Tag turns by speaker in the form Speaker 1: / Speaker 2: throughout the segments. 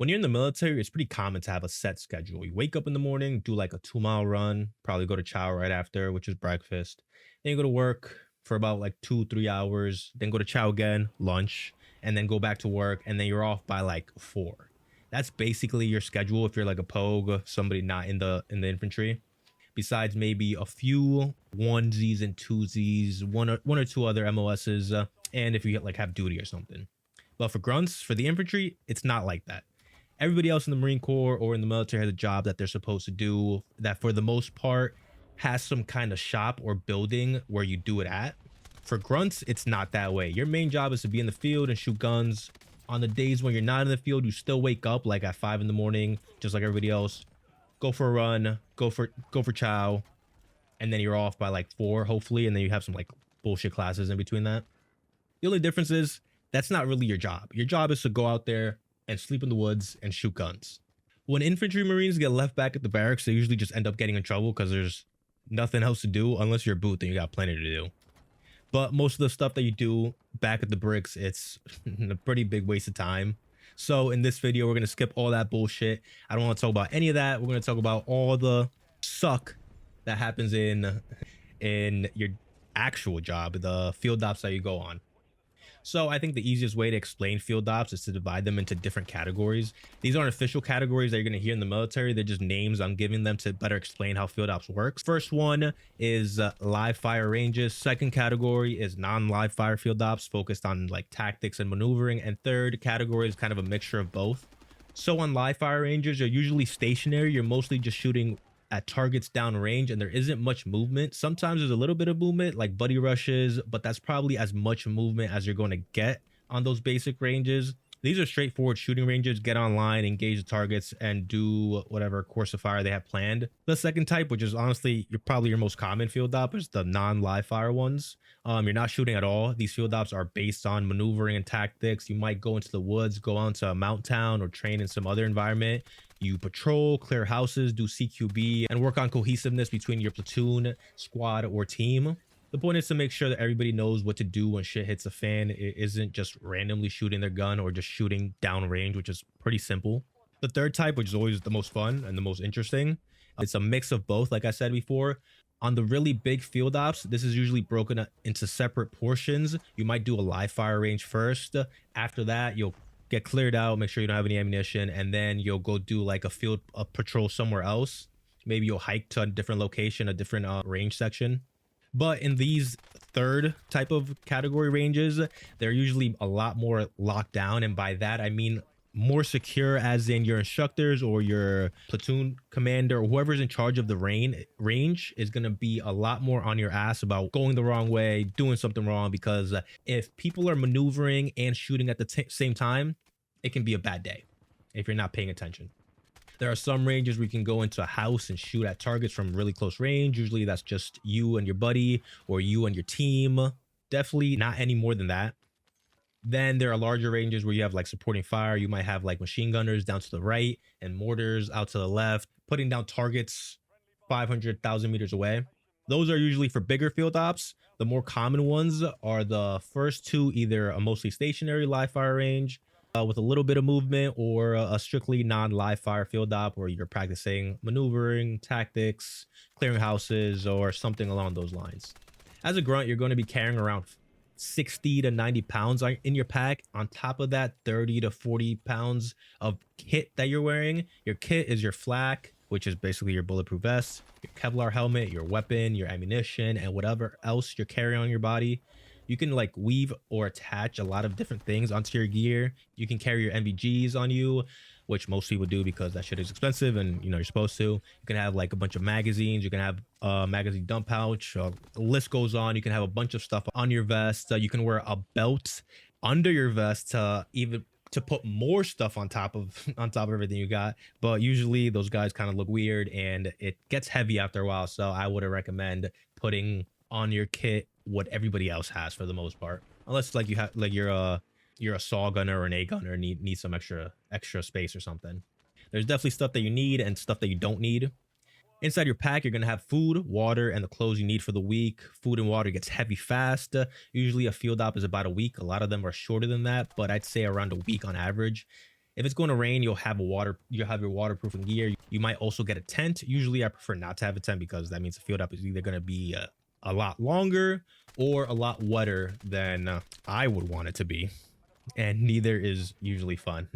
Speaker 1: When you're in the military, it's pretty common to have a set schedule. You wake up in the morning, do like a 2 mile run, probably go to chow right after, which is breakfast. Then you go to work for about like 2, 3 hours, then go to chow again, lunch, and then go back to work. And then you're off by like 4. That's basically your schedule if you're like a pogue, somebody not in the infantry. Besides maybe a few onesies and twosies, one or two other MOSs, and if you like have duty or something. But for grunts, for the infantry, it's not like that. Everybody else in the Marine Corps or in the military has a job that they're supposed to do that for the most part has some kind of shop or building where you do it at. For grunts, it's not that way. Your main job is to be in the field and shoot guns. On the days when you're not in the field, you still wake up like at 5 in the morning, just like everybody else. Go for a run, go for chow, and then you're off by like 4, hopefully, and then you have some like bullshit classes in between that. The only difference is that's not really your job. Your job is to go out there and sleep in the woods and shoot guns. When infantry marines get left back at the barracks, they usually just end up getting in trouble because there's nothing else to do unless you're a boot, then you got plenty to do. But most of the stuff that you do back at the bricks, it's a pretty big waste of time. So in this video, we're going to skip all that bullshit. I don't want to talk about any of that. We're going to talk about all the suck that happens in your actual job, the field ops that you go on. So I think the easiest way to explain field ops is to divide them into different categories. These aren't official categories that you're going to hear in the military. They're just names I'm giving them to better explain how field ops works. First one is live fire ranges. Second category is non-live fire field ops focused on like tactics and maneuvering. And third category is kind of a mixture of both. So on live fire ranges, you're usually stationary. You're mostly just shooting at targets downrange and there isn't much movement. Sometimes there's a little bit of movement like buddy rushes, but that's probably as much movement as you're going to get on those basic ranges. These are straightforward shooting ranges. Get online, engage the targets, and do whatever course of fire they have planned. The second type, which is honestly probably your most common field op, is the non-live fire ones. You're not shooting at all. These field ops are based on maneuvering and tactics. You might go into the woods, go out to a mountain town, or train in some other environment. You patrol, clear houses, do CQB, and work on cohesiveness between your platoon, squad, or team. The point is to make sure that everybody knows what to do when shit hits a fan. It isn't just randomly shooting their gun or just shooting downrange, which is pretty simple. The third type, which is always the most fun and the most interesting, it's a mix of both, like I said before. On the really big field ops, this is usually broken into separate portions. You might do a live fire range first. After that, you'll get cleared out, make sure you don't have any ammunition, and then you'll go do like a patrol somewhere else. Maybe you'll hike to a different location, a different range section. But in these third type of category ranges, they're usually a lot more locked down. And by that, I mean more secure, as in your instructors or your platoon commander or whoever's in charge of the range is going to be a lot more on your ass about going the wrong way, doing something wrong. Because if people are maneuvering and shooting at the same time, it can be a bad day if you're not paying attention. There are some ranges where you can go into a house and shoot at targets from really close range. Usually that's just you and your buddy or you and your team. Definitely not any more than that. Then there are larger ranges where you have like supporting fire. You might have like machine gunners down to the right and mortars out to the left, putting down targets 500,000 meters away. Those are usually for bigger field ops. The more common ones are the first two, either a mostly stationary live fire range with a little bit of movement, or a strictly non-live fire field op where you're practicing maneuvering, tactics, clearing houses, or something along those lines. As a grunt, you're going to be carrying around 60 to 90 pounds in your pack. On top of that, 30 to 40 pounds of kit that you're wearing. Your kit is your flak, which is basically your bulletproof vest, your Kevlar helmet, your weapon, your ammunition, and whatever else you're carrying on your body. You can like weave or attach a lot of different things onto your gear. You can carry your NVGs on you, which most people do because that shit is expensive and you're supposed to. You can have like a bunch of magazines. You can have a magazine dump pouch. The list goes on. You can have a bunch of stuff on your vest. You can wear a belt under your vest to put more stuff on top of everything you got. But usually those guys kind of look weird and it gets heavy after a while. So I would recommend putting on your kit what everybody else has for the most part, unless like you have like you're a saw gunner or an A gunner and need some extra space or something. There's definitely stuff that you need and stuff that you don't need. Inside your pack, you're going to have food, water, and the clothes you need for the week. Food and water gets heavy fast. Usually a field op is about a week. A lot of them are shorter than that, but I'd say around a week on average. If it's going to rain, you'll have your waterproofing gear. You might also get a tent. Usually I prefer not to have a tent because that means the field up is either going to be a lot longer or a lot wetter than I would want it to be, and neither is usually fun.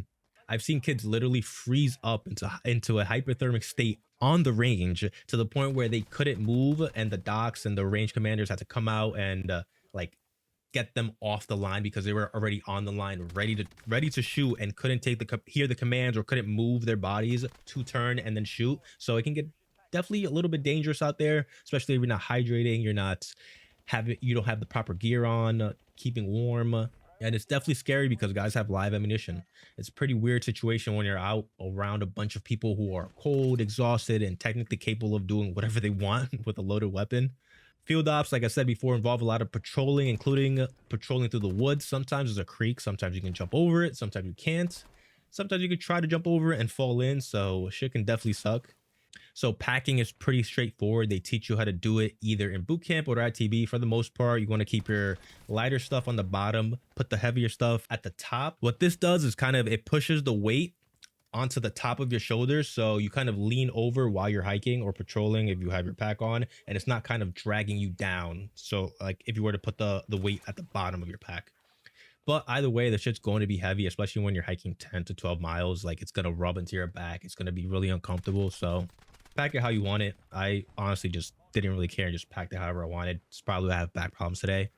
Speaker 1: I've seen kids literally freeze up into a hypothermic state on the range to the point where they couldn't move, and the docs and the range commanders had to come out and like get them off the line because they were already on the line, ready to shoot, and couldn't hear the commands or couldn't move their bodies to turn and then shoot. So it can get definitely a little bit dangerous out there, especially if you're not hydrating, you don't have the proper gear on, keeping warm. And it's definitely scary because guys have live ammunition. It's a pretty weird situation when you're out around a bunch of people who are cold, exhausted, and technically capable of doing whatever they want with a loaded weapon. Field ops, like I said before, involve a lot of patrolling, including patrolling through the woods. Sometimes there's a creek, sometimes you can jump over it, sometimes you can't. Sometimes you could try to jump over it and fall in, so shit can definitely suck. So packing is pretty straightforward. They teach you how to do it either in boot camp or at TB. For the most part, you want to keep your lighter stuff on the bottom, put the heavier stuff at the top. What this does is it pushes the weight onto the top of your shoulders, so you kind of lean over while you're hiking or patrolling if you have your pack on, and it's not kind of dragging you down. So like if you were to put the weight at the bottom of your pack. But either way, the shit's going to be heavy, especially when you're hiking 10 to 12 miles. Like it's going to rub into your back. It's going to be really uncomfortable. So pack it how you want it. I honestly just didn't really care and just packed it however I wanted. It's probably why I have back problems today.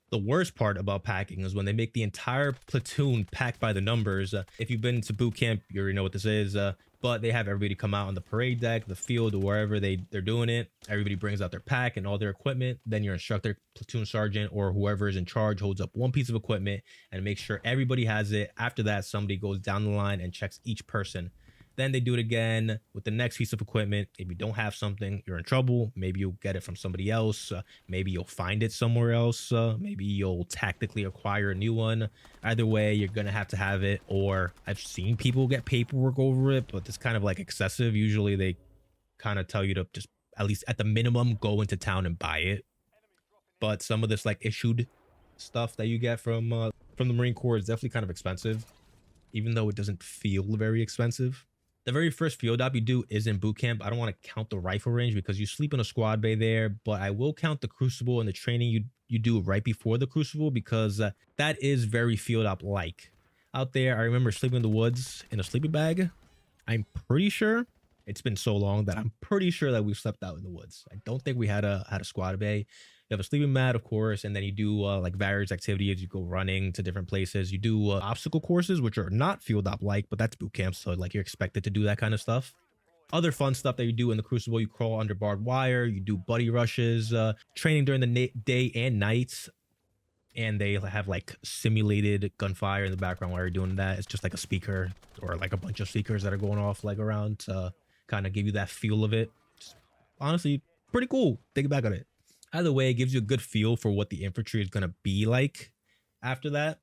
Speaker 1: The worst part about packing is when they make the entire platoon pack by the numbers. If you've been to boot camp, you already know what this is. But they have everybody come out on the parade deck, the field, or wherever they're doing it. Everybody brings out their pack and all their equipment. Then your instructor, platoon sergeant, or whoever is in charge holds up one piece of equipment and makes sure everybody has it. After that, somebody goes down the line and checks each person. Then they do it again with the next piece of equipment. If you don't have something, you're in trouble. Maybe you'll get it from somebody else. Maybe you'll find it somewhere else. Maybe you'll tactically acquire a new one. Either way, you're going to have it. Or I've seen people get paperwork over it, but it's kind of like excessive. Usually they kind of tell you to just, at least at the minimum, go into town and buy it. But some of this like issued stuff that you get from the Marine Corps is definitely kind of expensive, even though it doesn't feel very expensive. The very first field op you do is in boot camp. I don't want to count the rifle range because you sleep in a squad bay there, but I will count the crucible and the training you do right before the crucible because that is very field op like. Out there, I remember sleeping in the woods in a sleeping bag. I'm pretty sure it's been so long that I'm pretty sure that we slept out in the woods. I don't think we had a squad bay. You have a sleeping mat, of course, and then you do like various activities. You go running to different places. You do obstacle courses, which are not field op like, but that's boot camp, so like you're expected to do that kind of stuff. Other fun stuff that you do in the crucible: you crawl under barbed wire, you do buddy rushes, training during the day and nights, and they have like simulated gunfire in the background while you're doing that. It's just like a speaker or like a bunch of speakers that are going off like around to kind of give you that feel of it. Just, honestly, pretty cool. Think back on it. Either way, it gives you a good feel for what the infantry is going to be like after that.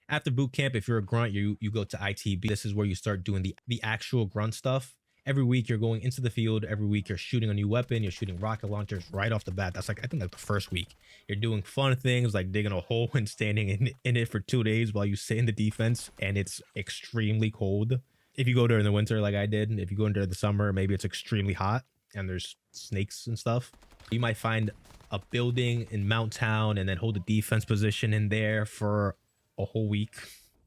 Speaker 1: After boot camp, if you're a grunt, you go to ITB. This is where you start doing the actual grunt stuff. Every week you're going into the field. Every week you're shooting a new weapon. You're shooting rocket launchers right off the bat. That's like, I think like the first week. You're doing fun things like digging a hole and standing in it for 2 days while you sit in the defense, and it's extremely cold. If you go during the winter like I did, if you go during the summer, maybe it's extremely hot and there's snakes and stuff. You might find a building in Mount Town and then hold a defense position in there for a whole week.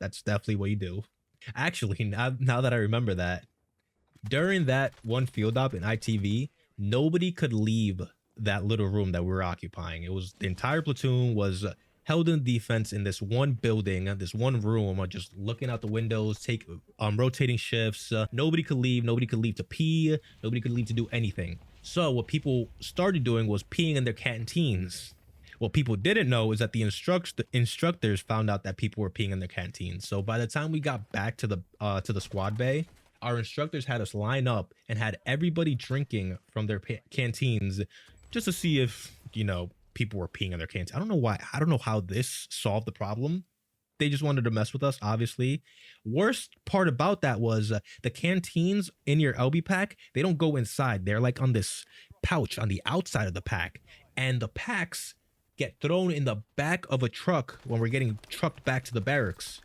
Speaker 1: That's definitely what you do. Actually, now that I remember that, during that one field op in ITV, nobody could leave that little room that we were occupying. It was the entire platoon was held in defense in this one building, this one room, just looking out the windows, rotating shifts. Nobody could leave. Nobody could leave to pee. Nobody could leave to do anything. So what people started doing was peeing in their canteens. What people didn't know is that the instructors found out that people were peeing in their canteens. So by the time we got back to the squad bay, our instructors had us line up and had everybody drinking from their canteens just to see if, people were peeing in their canteens. I don't know why. I don't know how this solved the problem. They just wanted to mess with us, obviously. Worst part about that was the canteens in your LB pack, they don't go inside. They're like on this pouch on the outside of the pack. And the packs get thrown in the back of a truck when we're getting trucked back to the barracks.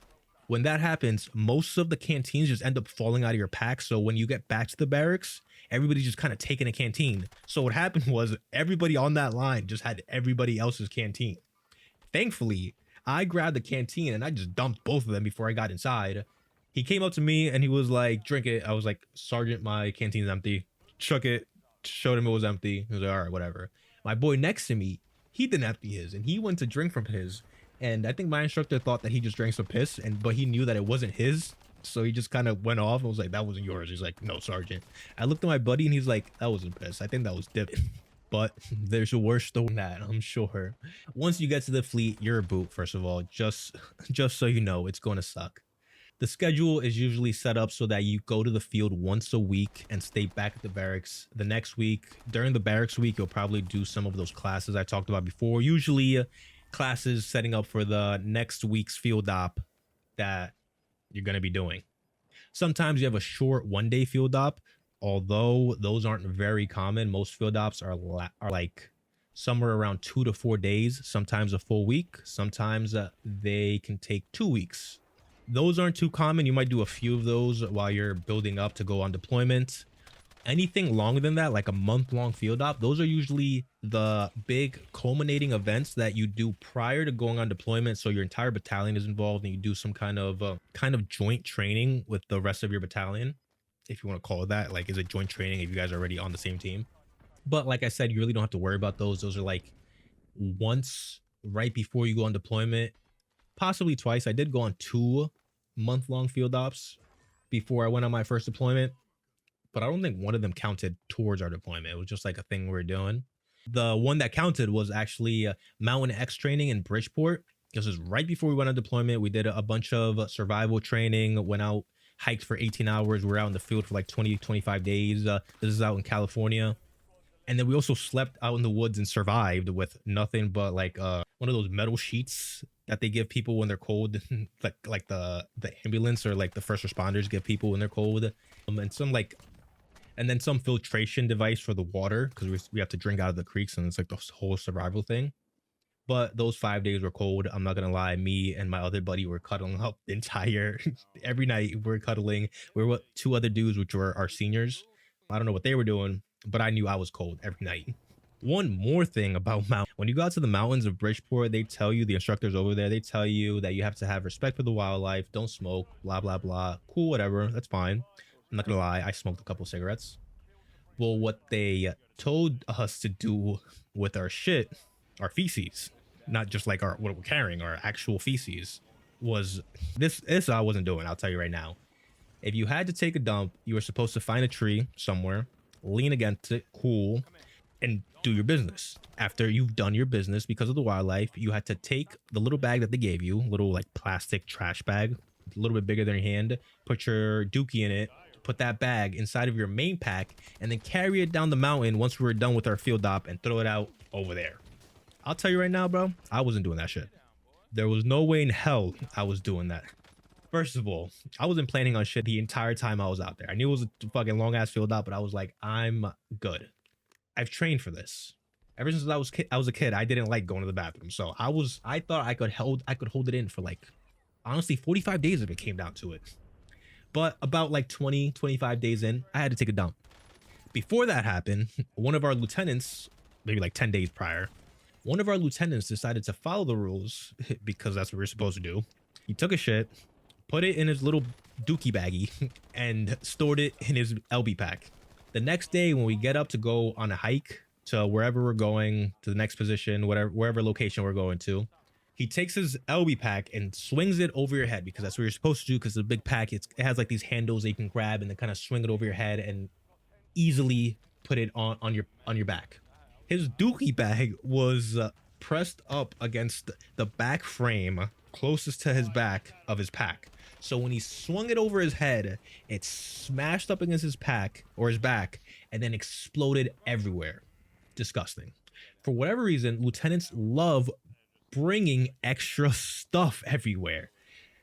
Speaker 1: When that happens, most of the canteens just end up falling out of your pack. So when you get back to the barracks, everybody's just kind of taking a canteen. So what happened was everybody on that line just had everybody else's canteen. Thankfully, I grabbed the canteen and I just dumped both of them before I got inside. He came up to me and he was like, "Drink it." I was like, "Sergeant, my canteen's empty." Shook it, showed him it was empty. He was like, "All right, whatever." My boy next to me, he didn't empty his and he went to drink from his. And I think my instructor thought that he just drank some piss, but he knew that it wasn't his. So he just kind of went off and was like, "That wasn't yours." He's like, "No, Sergeant." I looked at my buddy and he's like, "That wasn't piss. I think that was dip." But there's a worse than that, I'm sure. Once you get to the fleet, you're a boot, first of all. Just so you know, it's going to suck. The schedule is usually set up so that you go to the field once a week and stay back at the barracks the next week. During the barracks week, you'll probably do some of those classes I talked about before. Usually classes setting up for the next week's field op that you're going to be doing. Sometimes you have a short 1 day field op, although those aren't very common. Most field ops are like somewhere around 2 to 4 days, sometimes a full week. Sometimes they can take 2 weeks. Those aren't too common. You might do a few of those while you're building up to go on deployment. Anything longer than that, like a month-long field op, those are usually the big culminating events that you do prior to going on deployment. So your entire battalion is involved and you do some kind of joint training with the rest of your battalion, if you want to call it that. Like, is it joint training if you guys are already on the same team? But like I said, you really don't have to worry about those. Those are like once right before you go on deployment, possibly twice. I did go on 2 month-long field ops before I went on my first deployment, but I don't think one of them counted towards our deployment. It was just like a thing we were doing. The one that counted was actually Mountain X training in Bridgeport. This was right before we went on deployment. We did a bunch of survival training, went out, hiked for 18 hours. We were out in the field for like 20, 25 days. This is out in California. And then we also slept out in the woods and survived with nothing but like one of those metal sheets that they give people when they're cold, like the ambulance or like the first responders give people when they're cold, and then some filtration device for the water because we have to drink out of the creeks and it's like the whole survival thing. But those 5 days were cold. I'm not gonna lie. Me and my other buddy were cuddling up the entire every night. We're cuddling. We were with 2 other dudes, which were our seniors. I don't know what they were doing, but I knew I was cold every night. One more thing about mountains. When you go out to the mountains of Bridgeport, they tell you, the instructors over there, they tell you that you have to have respect for the wildlife, don't smoke, blah, blah, blah. Cool, whatever. That's fine. I'm not gonna lie, I smoked a couple cigarettes. Well, what they told us to do with our shit, our feces, not just like our what we're carrying, our actual feces, was this I wasn't doing, I'll tell you right now. If you had to take a dump, you were supposed to find a tree somewhere, lean against it, cool, and do your business. After you've done your business because of the wildlife, you had to take the little bag that they gave you, little like plastic trash bag, a little bit bigger than your hand, put your dookie in it, put that bag inside of your main pack, and then carry it down the mountain once we were done with our field op and throw it out over there. I'll tell you right now, bro, I wasn't doing that shit. There was no way in hell I was doing that. First of all, I wasn't planning on shit the entire time I was out there. I knew it was a fucking long ass field op, but I was like, I'm good. I've trained for this. Ever since I was a kid, I didn't like going to the bathroom. So I thought I could hold it in for like, honestly, 45 days if it came down to it. But about like 20, 25 days in, I had to take a dump. Before that happened, one of our lieutenants, maybe like 10 days prior, one of our lieutenants decided to follow the rules because that's what we're supposed to do. He took a shit, put it in his little dookie baggie, and stored it in his LB pack. The next day when we get up to go on a hike to wherever we're going, to the next position, wherever location we're going to, he takes his LB pack and swings it over your head because that's what you're supposed to do, because the big pack, it has like these handles that you can grab and then kind of swing it over your head and easily put it on your back. His dookie bag was pressed up against the back frame closest to his back of his pack. So when he swung it over his head, it smashed up against his pack or his back and then exploded everywhere. Disgusting. For whatever reason, lieutenants love bringing extra stuff everywhere.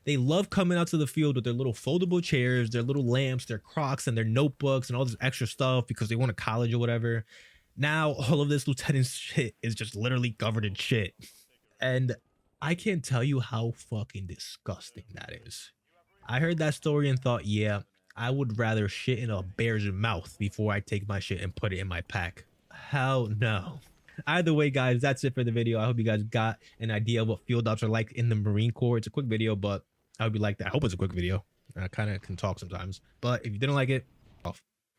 Speaker 1: They love coming out to the field with their little foldable chairs, their little lamps, their Crocs, and their notebooks and all this extra stuff because they want to college or whatever. Now, all of this lieutenant's shit is just literally covered in shit. And I can't tell you how fucking disgusting that is. I heard that story and thought, yeah, I would rather shit in a bear's mouth before I take my shit and put it in my pack. Hell no. Either way, guys, that's it for the video. I hope you guys got an idea of what field ops are like in the Marine Corps. It's a quick video, but I hope you like that. I hope it's a quick video. I kind of can talk sometimes. But if you didn't like it, off.